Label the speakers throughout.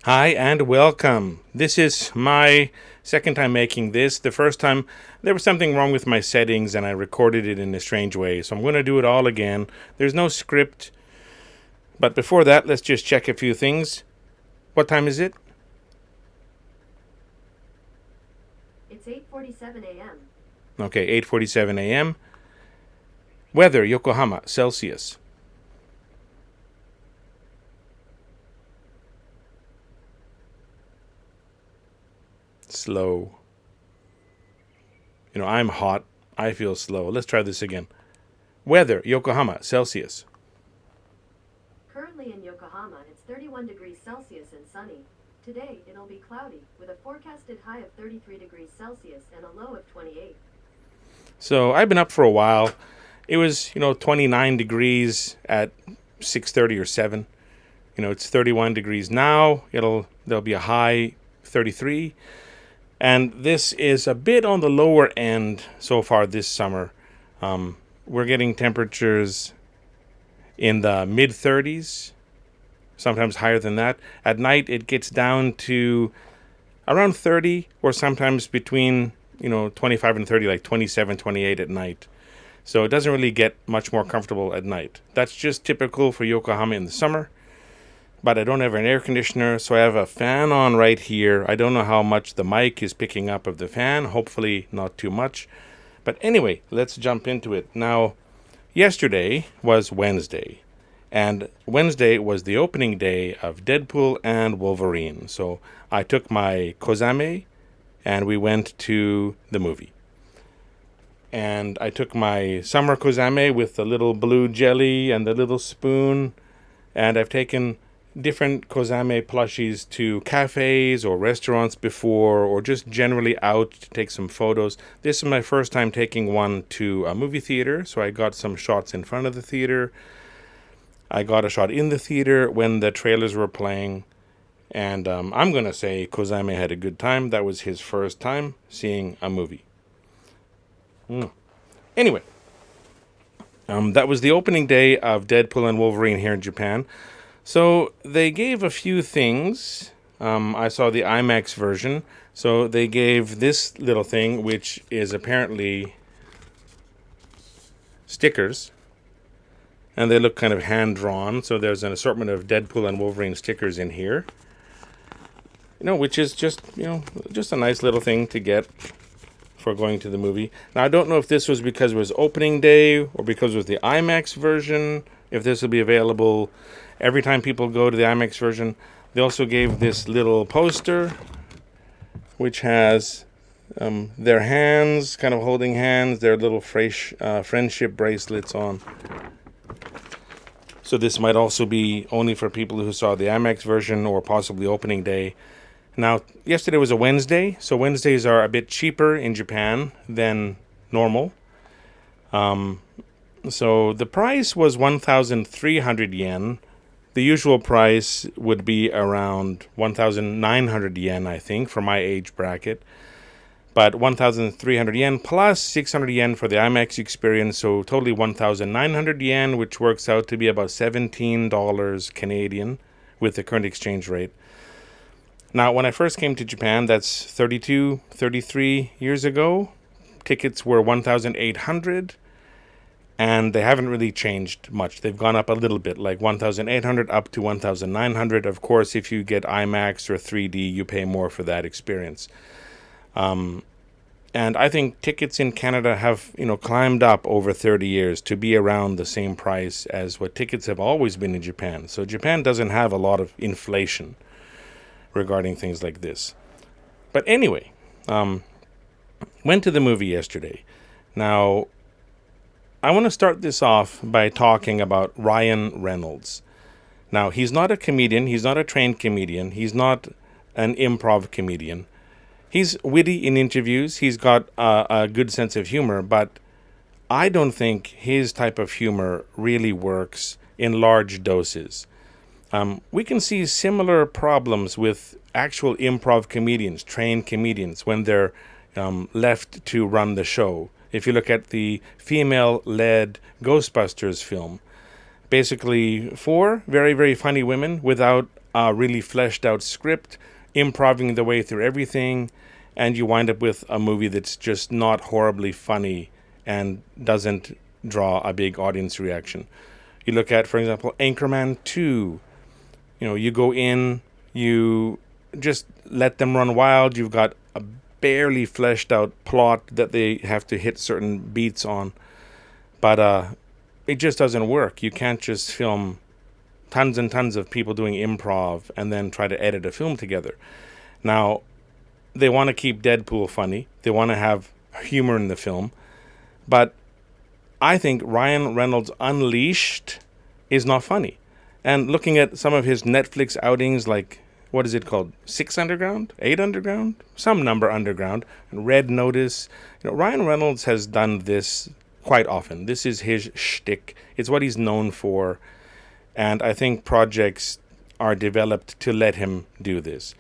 Speaker 1: Hi and welcome. This is my second time making this. The first time there was something wrong with my settings and I recorded it in a strange way, so I'm going to do it all again. There's no script, but before that, let's just check a few things. What time is it?
Speaker 2: It's 8:47 a.m.
Speaker 1: Okay, 8:47 a.m. Weather, Yokohama, Celsius. Slow. I'm hot. I feel slow. Let's try this again. Weather, Yokohama, Celsius.
Speaker 2: Currently in Yokohama, it's 31 degrees Celsius and sunny. Today, it'll be cloudy, with a forecasted high of 33 degrees Celsius and a low of 28.
Speaker 1: So I've been up for a while. It was, 29 degrees at 6:30 or 7. It's 31 degrees now. There'll be a high 33. And this is a bit on the lower end so far this summer. We're getting temperatures in the mid 30s, sometimes higher than that. At night, it gets down to around 30, or sometimes between 25 and 30, like 27, 28 at night. So it doesn't really get much more comfortable at night. That's just typical for Yokohama in the summer. But I don't have an air conditioner, so I have a fan on right here. I don't know how much the mic is picking up of the fan. Hopefully not too much. But anyway, let's jump into it. Now, yesterday was Wednesday. And Wednesday was the opening day of Deadpool and Wolverine. So I took my kozame and we went to the movie. And I took my summer kozame with the little blue jelly and the little spoon. And I've taken different kozame plushies to cafes or restaurants before, or just generally out to take some photos. This is my first time taking one to a movie theater, so I got some shots in front of the theater. I got a shot in the theater when the trailers were playing. And I'm going to say Kozame had a good time. That was his first time seeing a movie. Anyway, that was the opening day of Deadpool and Wolverine here in Japan. So they gave a few things. I saw the IMAX version. So they gave this little thing, which is apparently stickers. And they look kind of hand-drawn. So there's an assortment of Deadpool and Wolverine stickers in here. Which is just a nice little thing to get for going to the movie. Now, I don't know if this was because it was opening day or because it was the IMAX version, if this will be available every time people go to the IMAX version. They also gave this little poster, which has their hands, kind of holding hands, their little friendship bracelets on. So this might also be only for people who saw the IMAX version or possibly opening day. Now, yesterday was a Wednesday, so Wednesdays are a bit cheaper in Japan than normal. So the price was 1,300 yen. The usual price would be around 1,900 yen, I think, for my age bracket. But 1,300 yen plus 600 yen for the IMAX experience, so totally 1,900 yen, which works out to be about $17 Canadian with the current exchange rate. Now, when I first came to Japan, that's 32, 33 years ago, tickets were 1,800, and they haven't really changed much. They've gone up a little bit, like 1,800 up to 1,900. Of course, if you get IMAX or 3D, you pay more for that experience. And I think tickets in Canada have, climbed up over 30 years to be around the same price as what tickets have always been in Japan. So Japan doesn't have a lot of inflation regarding things like this. But anyway, went to the movie yesterday. Now, I want to start this off by talking about Ryan Reynolds. Now, he's not a comedian. He's not a trained comedian. He's not an improv comedian. He's witty in interviews. He's got a good sense of humor, but I don't think his type of humor really works in large doses. We can see similar problems with actual improv comedians, trained comedians, when they're left to run the show. If you look at the female-led Ghostbusters film, basically 4 very, very funny women without a really fleshed out script, improving the way through everything, and you wind up with a movie that's just not horribly funny and doesn't draw a big audience reaction. You look at, for example, Anchorman 2. You go in, you just let them run wild. You've got a barely fleshed out plot that they have to hit certain beats on. But it just doesn't work. You can't just film tons and tons of people doing improv and then try to edit a film together. Now, they want to keep Deadpool funny. They want to have humor in the film. But I think Ryan Reynolds Unleashed is not funny. And looking at some of his Netflix outings, like, what is it called? 6 Underground? 8 Underground? Some number underground. Red Notice. Ryan Reynolds has done this quite often. This is his shtick. It's what he's known for. And I think projects are developed to let him do this.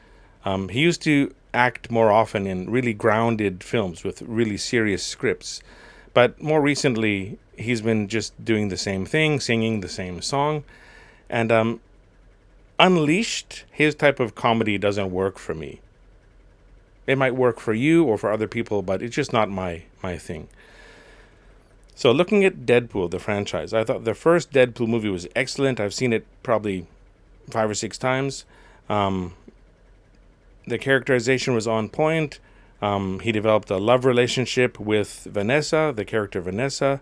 Speaker 1: He used to act more often in really grounded films with really serious scripts. But more recently, he's been just doing the same thing, singing the same song. And Unleashed, his type of comedy doesn't work for me. It might work for you or for other people, but it's just not my thing. So looking at Deadpool, the franchise, I thought the first Deadpool movie was excellent. I've seen it probably 5 or 6 times. The characterization was on point. He developed a love relationship with Vanessa, the character Vanessa.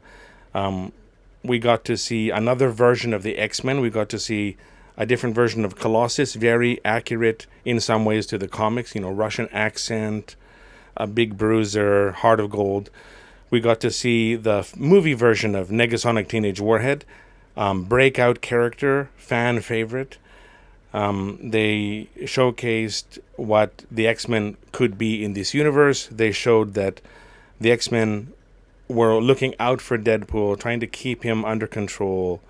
Speaker 1: We got to see another version of the X-Men. We got to see a different version of Colossus, very accurate in some ways to the comics. Russian accent, a big bruiser, heart of gold. We got to see the movie version of Negasonic Teenage Warhead, breakout character, fan favorite. They showcased what the X-Men could be in this universe. They showed that the X-Men were looking out for Deadpool, trying to keep him under control,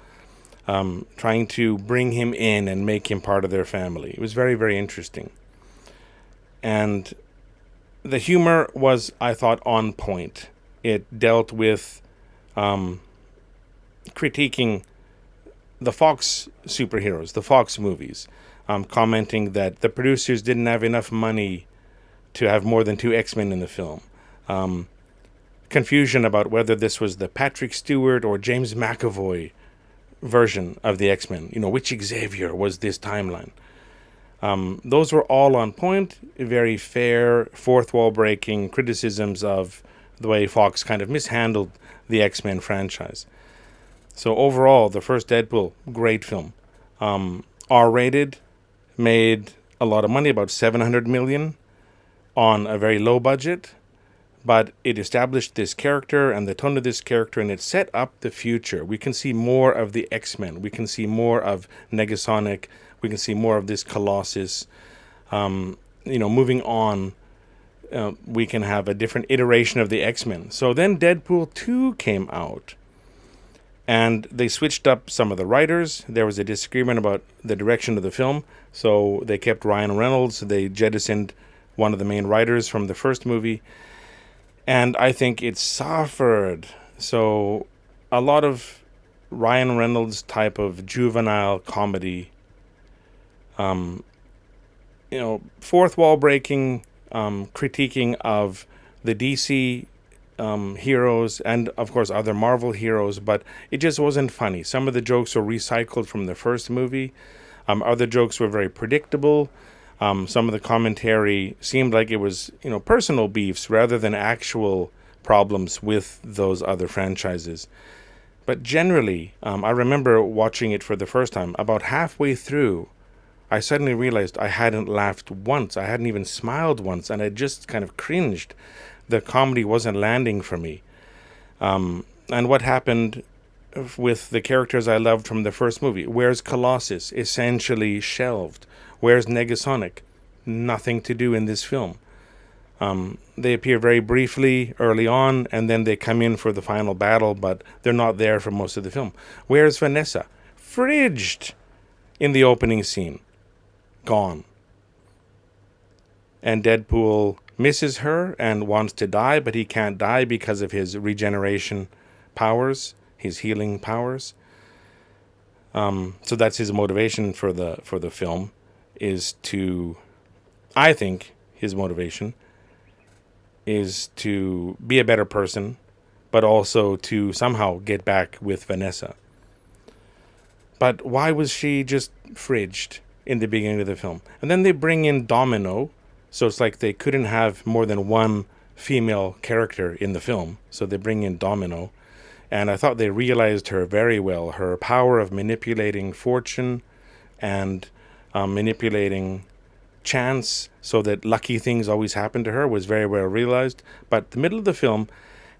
Speaker 1: trying to bring him in and make him part of their family. It was very, very interesting. And the humor was, I thought, on point. It dealt with critiquing the Fox superheroes, the Fox movies, commenting that the producers didn't have enough money to have more than 2 X-Men in the film. Confusion about whether this was the Patrick Stewart or James McAvoy version of the X-Men. Which Xavier was this timeline. Those were all on point, very fair, fourth wall breaking criticisms of the way Fox kind of mishandled the X-Men franchise. So overall, the first Deadpool, great film. R-rated, made a lot of money, about $700 million on a very low budget. But it established this character and the tone of this character, and it set up the future. We can see more of the X-Men. We can see more of Negasonic. We can see more of this Colossus. Moving on, we can have a different iteration of the X-Men. So then Deadpool 2 came out. And they switched up some of the writers. There was a disagreement about the direction of the film. So they kept Ryan Reynolds. They jettisoned one of the main writers from the first movie. And I think it suffered. So a lot of Ryan Reynolds type of juvenile comedy, fourth wall breaking, critiquing of the DC heroes and, of course, other Marvel heroes, but it just wasn't funny. Some of the jokes were recycled from the first movie. Other jokes were very predictable. Some of the commentary seemed like it was, personal beefs rather than actual problems with those other franchises. But generally, I remember watching it for the first time. About halfway through, I suddenly realized I hadn't laughed once. I hadn't even smiled once, and I just kind of cringed. The comedy wasn't landing for me. And what happened with the characters I loved from the first movie? Where's Colossus? Essentially shelved. Where's Negasonic? Nothing to do in this film. They appear very briefly early on, and then they come in for the final battle, but they're not there for most of the film. Where's Vanessa? Fridged in the opening scene. Gone. And Deadpool misses her and wants to die, but he can't die because of his regeneration powers, his healing powers. So that's his motivation for the film. is to, I think his motivation is to be a better person, but also to somehow get back with Vanessa. But why was she just fridged in the beginning of the film? And then they bring in Domino, so it's like they couldn't have more than one female character in the film, so they bring in Domino. And I thought they realized her very well. Her power of manipulating fortune and manipulating chance so that lucky things always happen to her was very well realized. But the middle of the film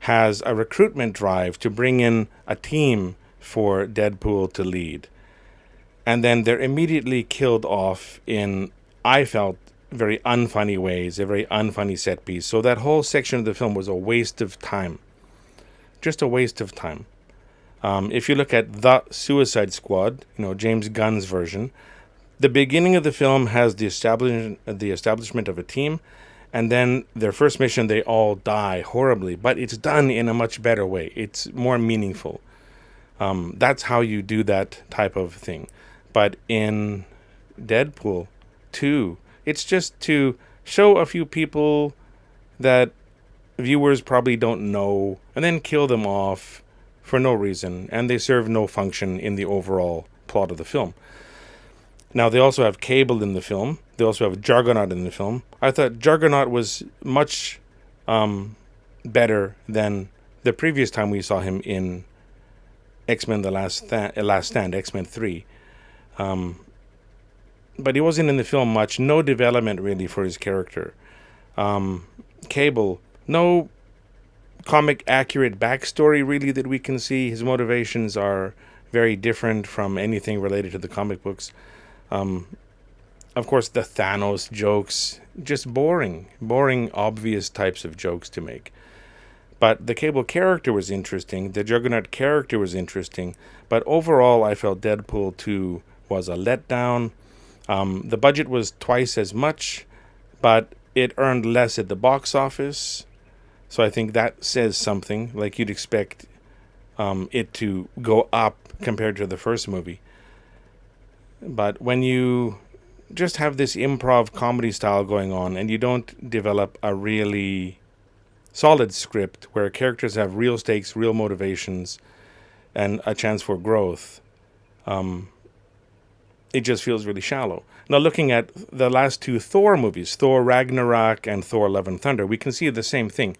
Speaker 1: has a recruitment drive to bring in a team for Deadpool to lead. And then they're immediately killed off in, I felt, very unfunny ways, a very unfunny set piece. So that whole section of the film was a waste of time. Just a waste of time. If you look at The Suicide Squad, James Gunn's version, the beginning of the film has the establishment of a team, and then their first mission, they all die horribly, but it's done in a much better way. It's more meaningful. That's how you do that type of thing. But in Deadpool 2, it's just to show a few people that viewers probably don't know, and then kill them off for no reason, and they serve no function in the overall plot of the film. Now, they also have Cable in the film. They also have Juggernaut in the film. I thought Juggernaut was much better than the previous time we saw him in X-Men The Last Stand, X-Men 3. But he wasn't in the film much. No development, really, for his character. Cable, no comic accurate backstory, really, that we can see. His motivations are very different from anything related to the comic books. Of course, the Thanos jokes, just boring, obvious types of jokes to make. But the Cable character was interesting. The Juggernaut character was interesting. But overall, I felt Deadpool 2 was a letdown. The budget was twice as much, but it earned less at the box office. So I think that says something. Like, you'd expect it to go up compared to the first movie. But when you just have this improv comedy style going on and you don't develop a really solid script where characters have real stakes, real motivations, and a chance for growth, it just feels really shallow. Now, looking at the last two Thor movies, Thor Ragnarok and Thor Love and Thunder, we can see the same thing.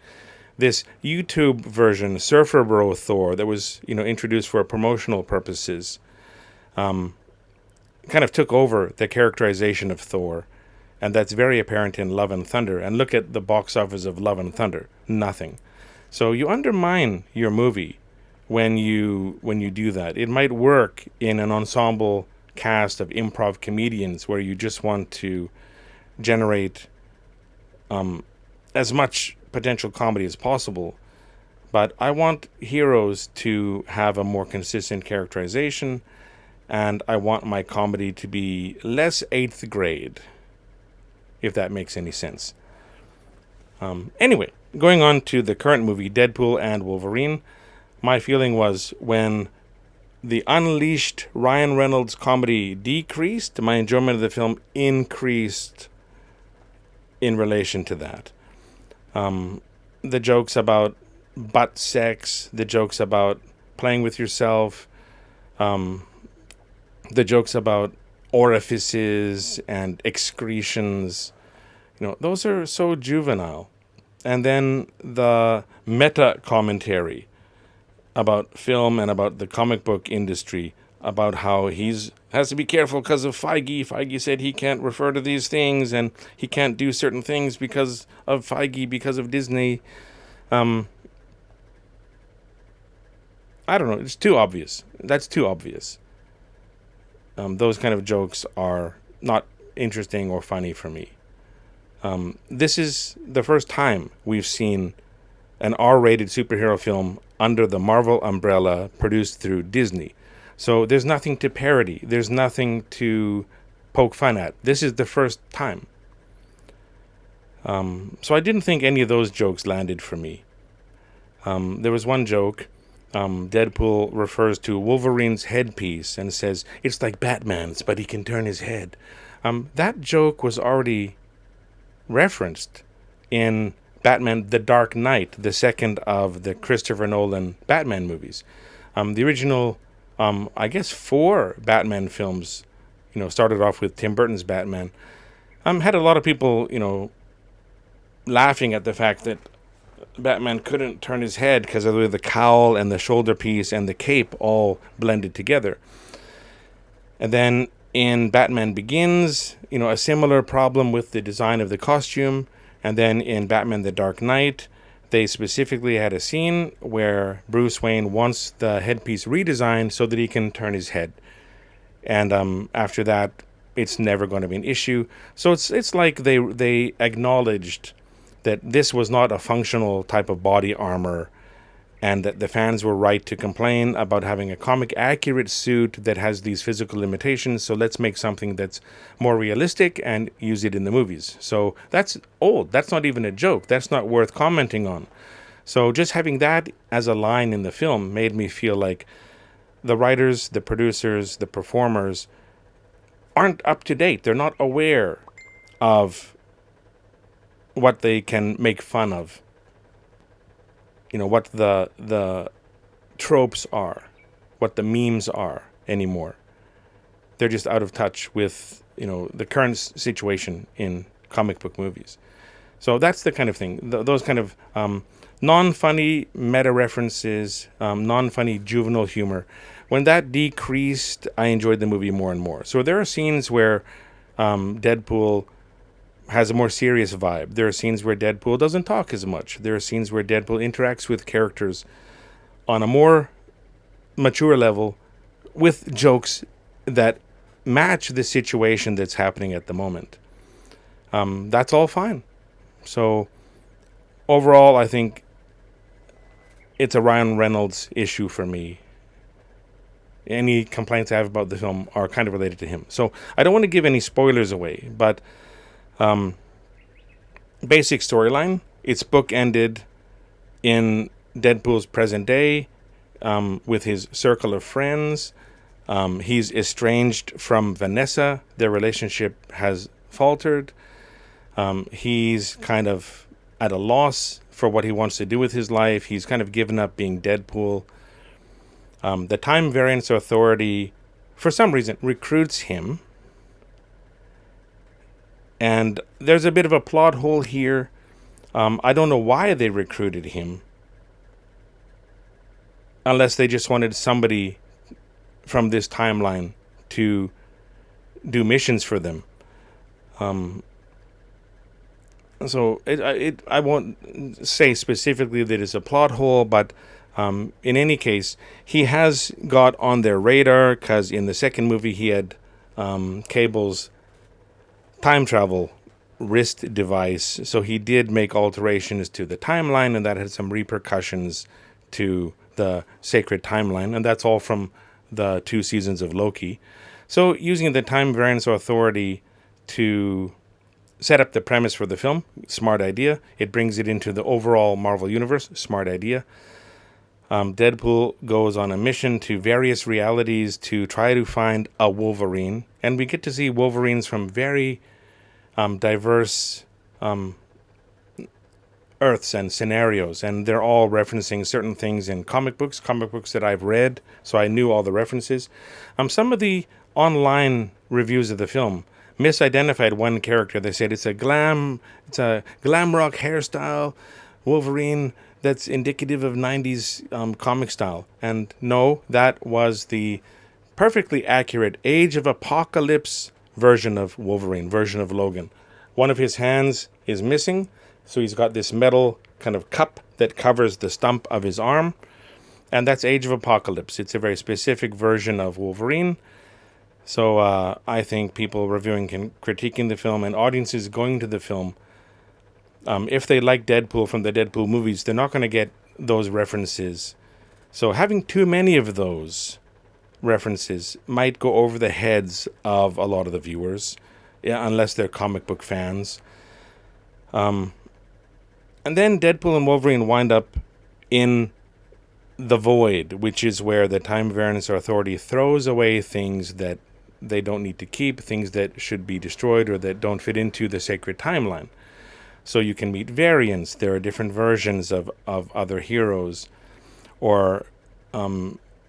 Speaker 1: This YouTube version, Surfer Bro Thor, that was introduced for promotional purposes, kind of took over the characterization of Thor, and that's very apparent in Love and Thunder. And look at the box office of Love and Thunder, nothing. So you undermine your movie when you do that. It might work in an ensemble cast of improv comedians where you just want to generate as much potential comedy as possible, but I want heroes to have a more consistent characterization, and I want my comedy to be less 8th grade, if that makes any sense. Anyway, going on to the current movie, Deadpool and Wolverine, my feeling was when the unleashed Ryan Reynolds comedy decreased, my enjoyment of the film increased in relation to that. The jokes about butt sex, the jokes about playing with yourself, the jokes about orifices and excretions, those are so juvenile. And then the meta commentary about film and about the comic book industry, about how has to be careful because of Feige. Feige said he can't refer to these things and he can't do certain things because of Feige, because of Disney. I don't know. It's too obvious. That's too obvious. Those kind of jokes are not interesting or funny for me. This is the first time we've seen an R-rated superhero film under the Marvel umbrella produced through Disney. So there's nothing to parody. There's nothing to poke fun at. This is the first time. So I didn't think any of those jokes landed for me. There was one joke. Deadpool refers to Wolverine's headpiece and says, "It's like Batman's, but he can turn his head." That joke was already referenced in Batman The Dark Knight, the second of the Christopher Nolan Batman movies. The original, I guess, 4 Batman films, started off with Tim Burton's Batman. Had a lot of people, laughing at the fact that Batman couldn't turn his head because of the cowl and the shoulder piece and the cape all blended together. And then in Batman Begins, a similar problem with the design of the costume. And then in Batman The Dark Knight, they specifically had a scene where Bruce Wayne wants the headpiece redesigned so that he can turn his head. And after that, it's never going to be an issue. So it's like they acknowledged that this was not a functional type of body armor, and that the fans were right to complain about having a comic accurate suit that has these physical limitations. So let's make something that's more realistic and use it in the movies. So that's old. That's not even a joke. That's not worth commenting on. So just having that as a line in the film made me feel like the writers, the producers, the performers aren't up to date. They're not aware of what they can make fun of. What the tropes are, what the memes are anymore. They're just out of touch with, the current situation in comic book movies. So that's the kind of thing, those kind of non-funny meta references, non-funny juvenile humor. When that decreased, I enjoyed the movie more and more. So there are scenes where Deadpool has a more serious vibe. There are scenes where Deadpool doesn't talk as much. There are scenes where Deadpool interacts with characters on a more mature level with jokes that match the situation that's happening at the moment. That's all fine. So overall, I think it's a Ryan Reynolds issue for me. Any complaints I have about the film are kind of related to him. So I don't want to give any spoilers away, but basic storyline. It's bookended in Deadpool's present day with his circle of friends. He's estranged from Vanessa. Their relationship has faltered. He's kind of at a loss for what he wants to do with his life. He's kind of given up being Deadpool. The Time Variance Authority, for some reason, recruits him. And there's a bit of a plot hole here. I don't know why they recruited him. Unless they just wanted somebody from this timeline to do missions for them. So I won't say specifically that it's a plot hole, but in any case, he has got on their radar because in the second movie he had Cable's time travel wrist device, so he did make alterations to the timeline, and that had some repercussions to the sacred timeline, and that's all from the 2 seasons of Loki. So using the Time Variance Authority to set up the premise for the film, smart idea. It brings it into the overall Marvel Universe, smart idea. Deadpool goes on a mission to various realities to try to find a Wolverine, and we get to see Wolverines from very diverse Earths and scenarios, and they're all referencing certain things in comic books that I've read, so I knew all the references. Some of the online reviews of the film misidentified one character. They said it's a glam rock hairstyle Wolverine that's indicative of 90s comic style. And no, that was the perfectly accurate Age of Apocalypse version of Wolverine, version of Logan. One of his hands is missing, so he's got this metal kind of cup that covers the stump of his arm, and that's Age of Apocalypse. It's a very specific version of Wolverine. So I think people reviewing and critiquing the film and audiences going to the film, if they like Deadpool from the Deadpool movies, they're not going to get those references. So having too many of those references might go over the heads of a lot of the viewers, unless they're comic book fans. And then Deadpool and Wolverine wind up in the void, which is where the Time Variance Authority throws away things that they don't need to keep, things that should be destroyed or that don't fit into the sacred timeline. So you can meet variants. There are different versions of other heroes, or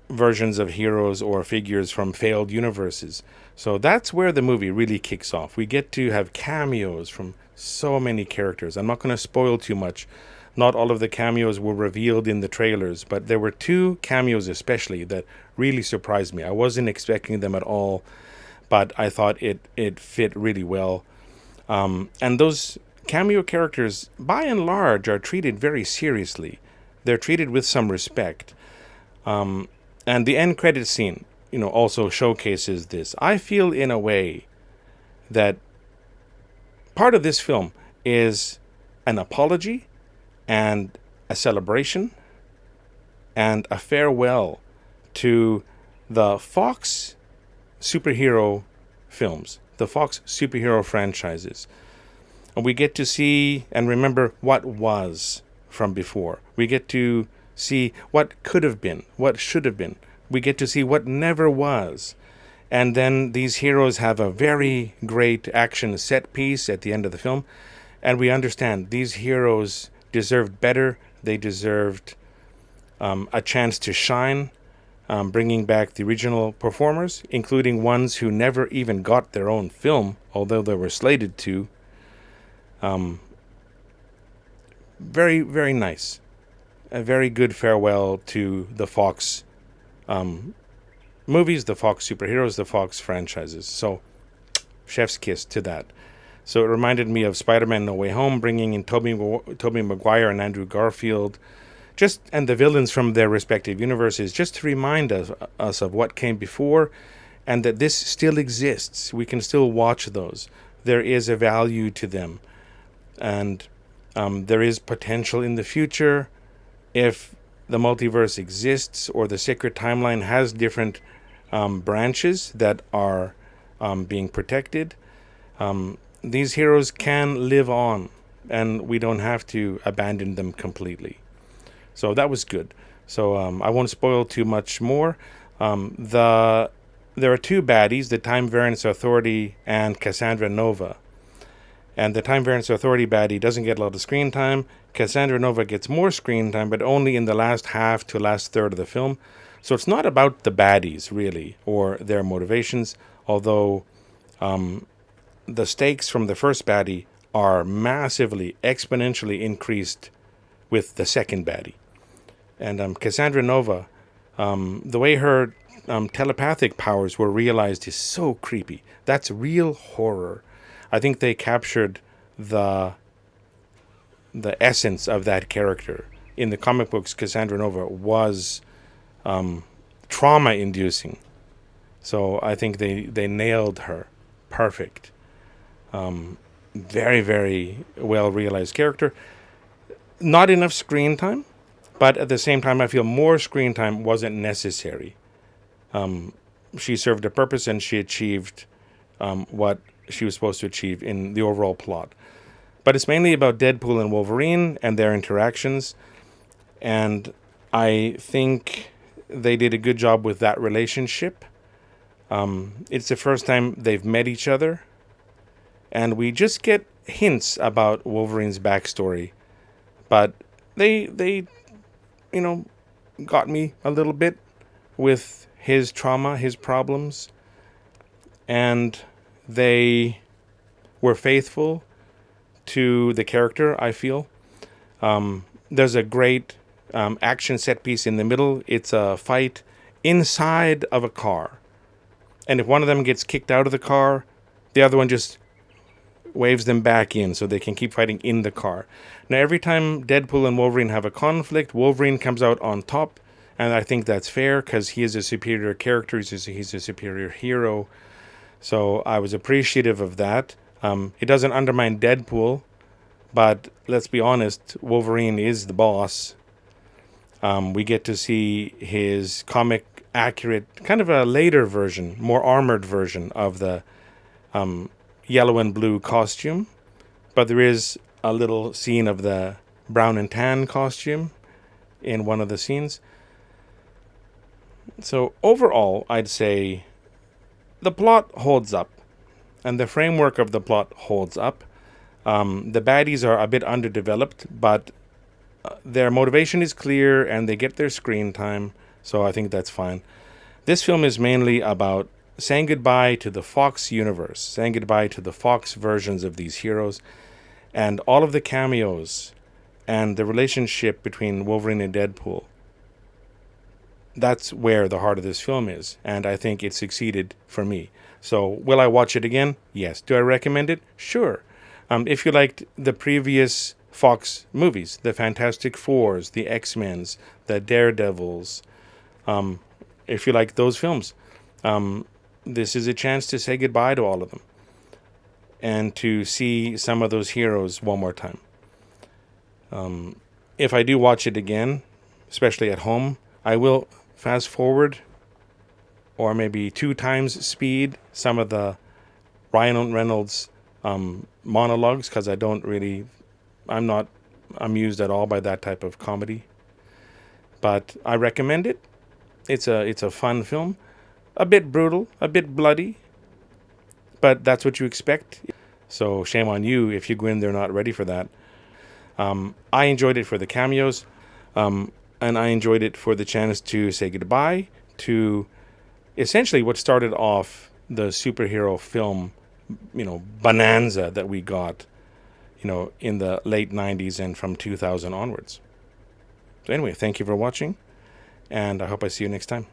Speaker 1: versions of heroes or figures from failed universes. So that's where the movie really kicks off. We get to have cameos from so many characters. I'm not going to spoil too much. Not all of the cameos were revealed in the trailers, but there were 2 cameos especially that really surprised me. I wasn't expecting them at all, but I thought it fit really well. And those cameo characters, by and large, are treated very seriously. They're treated with some respect. And the end credit scene, also showcases this. I feel in a way that part of this film is an apology and a celebration and a farewell to the Fox superhero films, the Fox superhero franchises. And we get to see and remember what was from before. We get to see what could have been, what should have been. We get to see what never was. And then these heroes have a very great action set piece at the end of the film. And we understand these heroes deserved better. They deserved a chance to shine, bringing back the original performers, including ones who never even got their own film, although they were slated to. Very, very nice. A very good farewell to the Fox movies, the Fox superheroes, the Fox franchises. So, chef's kiss to that. So it reminded me of Spider-Man No Way Home, bringing in Tobey Maguire and Andrew Garfield, and the villains from their respective universes, just to remind us of what came before, and that this still exists. We can still watch those. There is a value to them, and there is potential in the future if the multiverse exists or the sacred timeline has different branches that are being protected. These heroes can live on, and we don't have to abandon them completely. So that was good. So I won't spoil too much more. There are 2 baddies, the Time Variance Authority and Cassandra Nova. And the Time Variance Authority baddie doesn't get a lot of screen time. Cassandra Nova gets more screen time, but only in the last half to last third of the film. So it's not about the baddies, really, or their motivations, although the stakes from the first baddie are massively, exponentially increased with the second baddie. And Cassandra Nova, the way her telepathic powers were realized is so creepy. That's real horror. I think they captured the essence of that character. In the comic books, Cassandra Nova was trauma-inducing. So I think they nailed her. Perfect. Very, very well-realized character. Not enough screen time, but at the same time, I feel more screen time wasn't necessary. She served a purpose, and she achieved what she was supposed to achieve in the overall plot. But it's mainly about Deadpool and Wolverine and their interactions, and I think they did a good job with that relationship. It's the first time they've met each other, and we just get hints about Wolverine's backstory, but they got me a little bit with his trauma, his problems, and they were faithful to the character, I feel. There's a great action set piece in the middle. It's a fight inside of a car. And if one of them gets kicked out of the car, the other one just waves them back in so they can keep fighting in the car. Now, every time Deadpool and Wolverine have a conflict, Wolverine comes out on top. And I think that's fair because he is a superior character. He's a superior hero. So I was appreciative of that. It doesn't undermine Deadpool, but let's be honest, Wolverine is the boss. We get to see his comic accurate, kind of a later version, more armored version of the yellow and blue costume. But there is a little scene of the brown and tan costume in one of the scenes. So overall, I'd say The plot holds up, and the framework of the plot holds up. The baddies are a bit underdeveloped, but their motivation is clear and they get their screen time, so I think that's fine. This film is mainly about saying goodbye to the Fox universe, saying goodbye to the Fox versions of these heroes, and all of the cameos and the relationship between Wolverine and Deadpool. That's where the heart of this film is, and I think it succeeded for me. So, will I watch it again? Yes. Do I recommend it? Sure. If you liked the previous Fox movies, the Fantastic Fours, the X-Men's, the Daredevils, if you like those films, this is a chance to say goodbye to all of them and to see some of those heroes one more time. If I do watch it again, especially at home, I will fast forward or maybe 2 times speed some of the Ryan Reynolds monologues, because I'm not amused at all by that type of comedy. But I recommend it. It's a fun film, a bit brutal, a bit bloody, but that's what you expect. So shame on you if you go in there not ready for that. I enjoyed it for the cameos, and I enjoyed it for the chance to say goodbye to essentially what started off the superhero film, bonanza that we got, in the late 90s and from 2000 onwards. So anyway, thank you for watching, and I hope I see you next time.